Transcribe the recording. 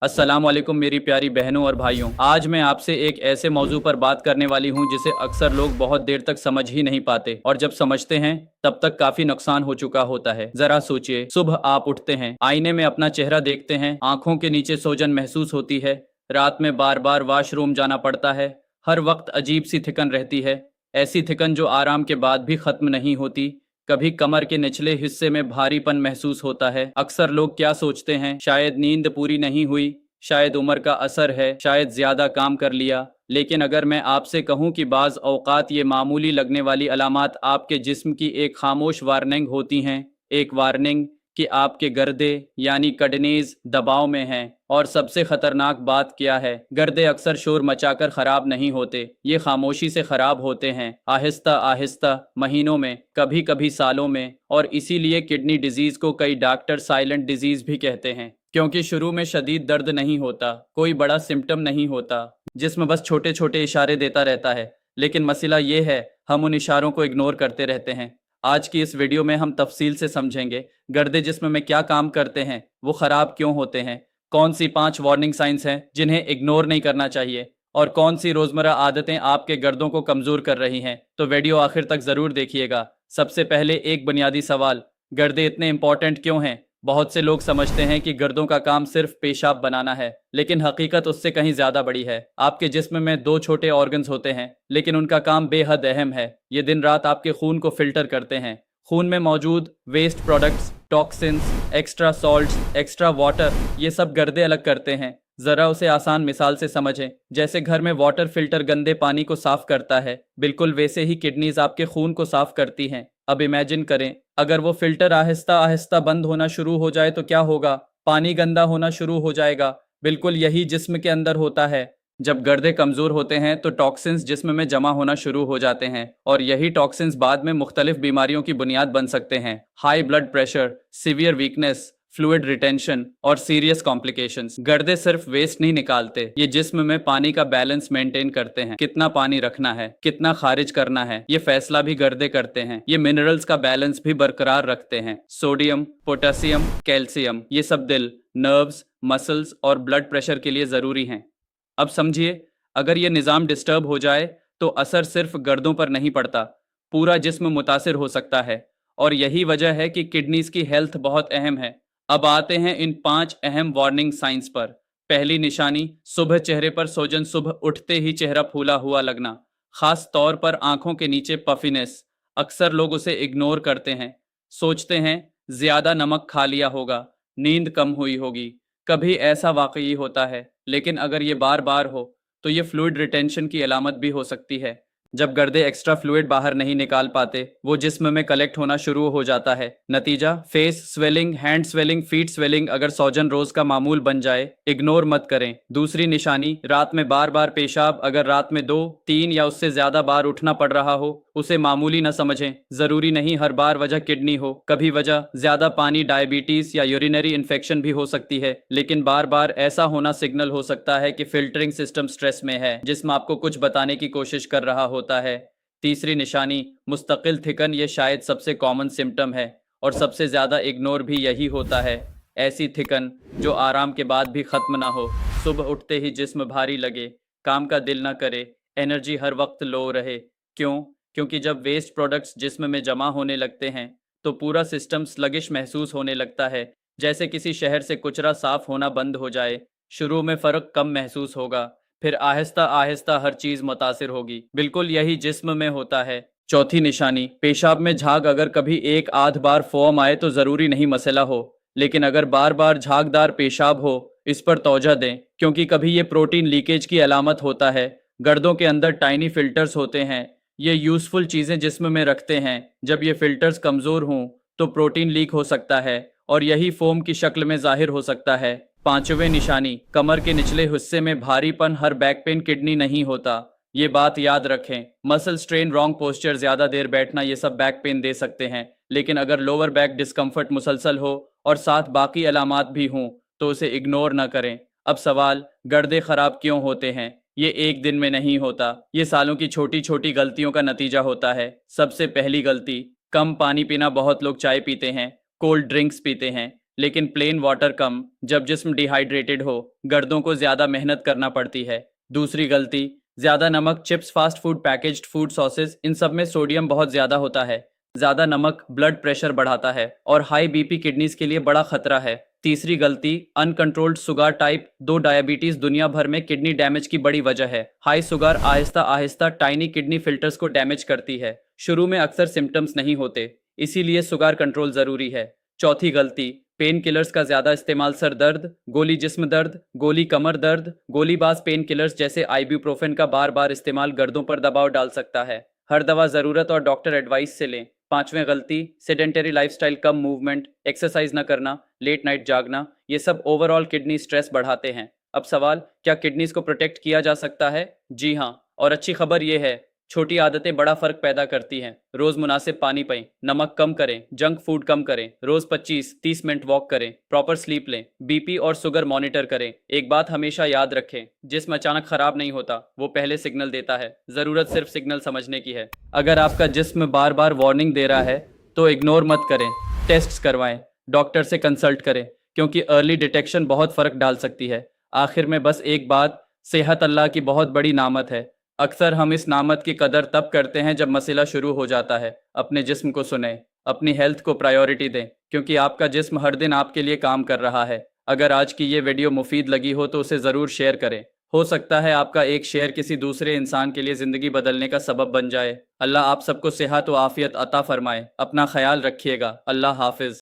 अस्सलाम वालेकुम मेरी प्यारी बहनों और भाइयों। आज मैं आपसे एक ऐसे मौजू पर बात करने वाली हूं जिसे अक्सर लोग बहुत देर तक समझ ही नहीं पाते और जब समझते हैं तब तक काफी नुकसान हो चुका होता है। जरा सोचिए, सुबह आप उठते हैं, आईने में अपना चेहरा देखते हैं, आंखों के नीचे सूजन महसूस होती है, रात में बार बार वॉशरूम जाना पड़ता है, हर वक्त अजीब सी थिकन रहती है। ऐसी थिकन जो आराम के बाद भी खत्म नहीं होती। कभी कमर के निचले हिस्से में भारीपन महसूस होता है। अक्सर लोग क्या सोचते हैं, शायद नींद पूरी नहीं हुई, शायद उम्र का असर है, शायद ज्यादा काम कर लिया। लेकिन अगर मैं आपसे कहूं कि बाज औकात ये मामूली लगने वाली अलामात आपके जिस्म की एक खामोश वार्निंग होती हैं, एक वार्निंग कि आपके गर्दे यानी किडनीज दबाव में हैं। और सबसे खतरनाक बात क्या है, गर्दे अक्सर शोर मचाकर खराब नहीं होते, ये खामोशी से खराब होते हैं, आहिस्ता आहिस्ता, महीनों में, कभी कभी सालों में। और इसीलिए किडनी डिजीज को कई डॉक्टर साइलेंट डिजीज भी कहते हैं, क्योंकि शुरू में शदीद दर्द नहीं होता, कोई बड़ा सिम्टम नहीं होता, जिस्म बस छोटे छोटे इशारे देता रहता है। लेकिन मसला ये है, हम उन इशारों को इग्नोर करते रहते हैं। आज की इस वीडियो में हम तफसील से समझेंगे गर्दे जिस्म में क्या काम करते हैं, वो खराब क्यों होते हैं, कौन सी 5 वार्निंग साइंस हैं जिन्हें इग्नोर नहीं करना चाहिए, और कौन सी रोजमर्रा आदतें आपके गर्दों को कमजोर कर रही हैं। तो वीडियो आखिर तक जरूर देखिएगा। सबसे पहले एक बुनियादी सवाल, गर्दे इतने इंपॉर्टेंट क्यों हैं? बहुत से लोग समझते हैं कि गर्दों का काम सिर्फ पेशाब बनाना है, लेकिन हकीकत उससे कहीं ज्यादा बड़ी है। आपके जिस्म में 2 छोटे ऑर्गन्स होते हैं, लेकिन उनका काम बेहद अहम है। ये दिन रात आपके खून को फिल्टर करते हैं। खून में मौजूद waste products, toxins, extra salts, extra water, ये सब गर्दे अलग करते हैं। जरा उसे आसान मिसाल से समझें, जैसे घर में वाटर फिल्टर गंदे पानी को साफ करता है, बिल्कुल वैसे ही किडनीज आपके खून को साफ करती हैं। अब इमेजिन करें, अगर वो फिल्टर आहिस्ता आहिस्ता बंद होना शुरू हो जाए तो क्या होगा? पानी गंदा होना शुरू हो जाएगा। बिल्कुल यही जिस्म के अंदर होता है। जब गर्दे कमजोर होते हैं तो टॉक्सिन्स जिस्म में जमा होना शुरू हो जाते हैं, और यही टॉक्सिन्स बाद में मुख्तलिफ बीमारियों की बुनियाद बन सकते हैं। High blood pressure, severe weakness, fluid retention और सीरियस कॉम्प्लिकेशंस। गर्दे सिर्फ वेस्ट नहीं निकालते, ये जिस्म में पानी का बैलेंस मेंटेन करते हैं। कितना पानी रखना है, कितना खारिज करना है, ये फैसला भी गर्दे करते हैं। ये मिनरल्स का बैलेंस भी बरकरार रखते हैं। सोडियम, पोटेशियम, कैल्शियम, ये सब दिल, नर्व्स, मसल्स और ब्लड प्रेशर के लिए जरूरी हैं। अब समझिए, अगर ये निज़ाम डिस्टर्ब हो जाए तो असर सिर्फ गर्दों पर नहीं पड़ता, पूरा जिस्म मुतासिर हो सकता है। और यही वजह है कि किडनीज की हेल्थ बहुत अहम है। अब आते हैं इन 5 अहम वार्निंग साइंस पर। पहली निशानी, सुबह चेहरे पर सोजन, सुबह उठते ही चेहरा फूला हुआ लगना, खास तौर पर आंखों के नीचे पफिनेस। अक्सर लोग उसे इग्नोर करते हैं, सोचते हैं ज्यादा नमक खा लिया होगा, नींद कम हुई होगी। कभी ऐसा वाकई होता है, लेकिन अगर ये बार बार हो तो ये फ्लूइड रिटेंशन की अलामत भी हो सकती है। जब गर्दे एक्स्ट्रा फ्लूइड बाहर नहीं निकाल पाते, वो जिस्म में कलेक्ट होना शुरू हो जाता है। नतीजा, face swelling, hand swelling, feet swelling. अगर सोजन रोज का मामूल बन जाए, इग्नोर मत करें। दूसरी निशानी, रात में बार बार पेशाब। अगर रात में 2, 3 या उससे ज्यादा बार उठना पड़ रहा हो, उसे मामूली न समझें। जरूरी नहीं हर बार वजह किडनी हो, कभी वजह ज्यादा पानी, डायबिटीज या यूरिनरी इन्फेक्शन भी हो सकती है। लेकिन बार बार ऐसा होना सिग्नल हो सकता है कि फिल्टरिंग सिस्टम स्ट्रेस में है, जिस्म आपको कुछ बताने की कोशिश कर रहा होता है। तीसरी निशानी, मुस्तकिल थिकन। ये शायद सबसे कॉमन सिम्टम है और सबसे ज्यादा इग्नोर भी यही होता है। ऐसी थिकन जो आराम के बाद भी खत्म ना हो, सुबह उठते ही जिस्म भारी लगे, काम का दिल ना करे, एनर्जी हर वक्त लो रहे। क्यों? क्योंकि जब वेस्ट प्रोडक्ट्स जिस्म में जमा होने लगते हैं तो पूरा सिस्टम स्लगिश महसूस होने लगता है, जैसे किसी शहर से कुचरा साफ होना बंद हो जाए। शुरू में फर्क कम महसूस होगा, फिर आहिस्ता आहिस्ता हर चीज मुतासिर होगी। बिल्कुल यही जिस्म में होता है। चौथी निशानी, पेशाब में झाग। अगर कभी एक आध बार फॉर्म आए तो जरूरी नहीं मसला हो, लेकिन अगर बार बार झागदार पेशाब हो, इस पर तवज्जो दें, क्योंकि कभी ये प्रोटीन लीकेज की अलामत होता है। गर्दों के अंदर टाइनी फिल्टर्स होते हैं, ये यूजफुल चीजें जिस्म में रखते हैं। जब ये फिल्टर्स कमजोर हों तो प्रोटीन लीक हो सकता है और यही फोम की शक्ल में जाहिर हो सकता है। पांचवें निशानी, कमर के निचले हिस्से में भारीपन। हर बैक पेन किडनी नहीं होता, ये बात याद रखें। मसल स्ट्रेन, रॉन्ग पोस्चर, ज्यादा देर बैठना, ये सब बैक पेन दे सकते हैं। लेकिन अगर लोअर बैक डिस्कम्फर्ट मुसलसल हो और साथ बाकी अलामात भी हों तो उसे इग्नोर ना करें। अब सवाल, गर्दे खराब क्यों होते हैं? ये एक दिन में नहीं होता, ये सालों की छोटी छोटी गलतियों का नतीजा होता है। सबसे पहली गलती, कम पानी पीना। बहुत लोग चाय पीते हैं, कोल्ड ड्रिंक्स पीते हैं, लेकिन प्लेन वाटर कम। जब जिस्म डिहाइड्रेटेड हो, गर्दों को ज्यादा मेहनत करना पड़ती है। दूसरी गलती, ज्यादा नमक, chips, fast food, packaged food, sauces, इन सब में सोडियम बहुत ज्यादा होता है। ज्यादा नमक ब्लड प्रेशर बढ़ाता है और हाई बीपी किडनीज के लिए बड़ा खतरा है। तीसरी गलती, अनकंट्रोल्ड शुगर टाइप 2 डायबिटीज दुनिया भर में किडनी डैमेज की बड़ी वजह है। High sugar Aahista Aahista tiny kidney filters को डैमेज करती है। शुरू में अक्सर सिम्टम्स नहीं होते, इसीलिए शुगर कंट्रोल जरूरी है। चौथी गलती, पेन किलर्स का ज्यादा इस्तेमाल सर दर्द, गोली जिस्म दर्द, गोली कमर दर्द, गोलीबाज पेन किलर्स जैसे आइब्यूप्रोफेन का बार बार इस्तेमाल गर्दों पर दबाव डाल सकता है। हर दवा जरूरत और डॉक्टर एडवाइस से लें। पांचवें गलती, सेडेंटरी लाइफस्टाइल, कम मूवमेंट, एक्सरसाइज न करना, लेट नाइट जागना, ये सब ओवरऑल किडनी स्ट्रेस बढ़ाते हैं। अब सवाल, क्या किडनीज को प्रोटेक्ट किया जा सकता है? जी हाँ, और अच्छी खबर ये है, छोटी आदतें बड़ा फर्क पैदा करती हैं। रोज मुनासिब पानी पिएं, नमक कम करें, जंक फूड कम करें, रोज 25-30 मिनट वॉक करें, प्रॉपर स्लीप लें, बीपी और शुगर मॉनिटर करें। एक बात हमेशा याद रखें, जिस्म अचानक खराब नहीं होता, वो पहले सिग्नल देता है। जरूरत सिर्फ सिग्नल समझने की है। अगर आपका जिस्म बार बार वार्निंग दे रहा है तो इग्नोर मत करें, टेस्ट करवाएं, डॉक्टर से कंसल्ट करें, क्योंकि अर्ली डिटेक्शन बहुत फर्क डाल सकती है। आखिर में बस एक बात, सेहत अल्लाह की बहुत बड़ी नामत है। अक्सर हम इस नामत की कदर तब करते हैं जब मसला शुरू हो जाता है। अपने जिस्म को सुने, अपनी हेल्थ को प्रायोरिटी दें, क्योंकि आपका जिस्म हर दिन आपके लिए काम कर रहा है। अगर आज की ये वीडियो मुफीद लगी हो तो उसे ज़रूर शेयर करें। हो सकता है आपका एक शेयर किसी दूसरे इंसान के लिए ज़िंदगी बदलने का सबब बन जाए। अल्लाह आप सबको सेहत व आफियत अता फरमाए। अपना ख्याल रखिएगा। अल्लाह हाफिज़।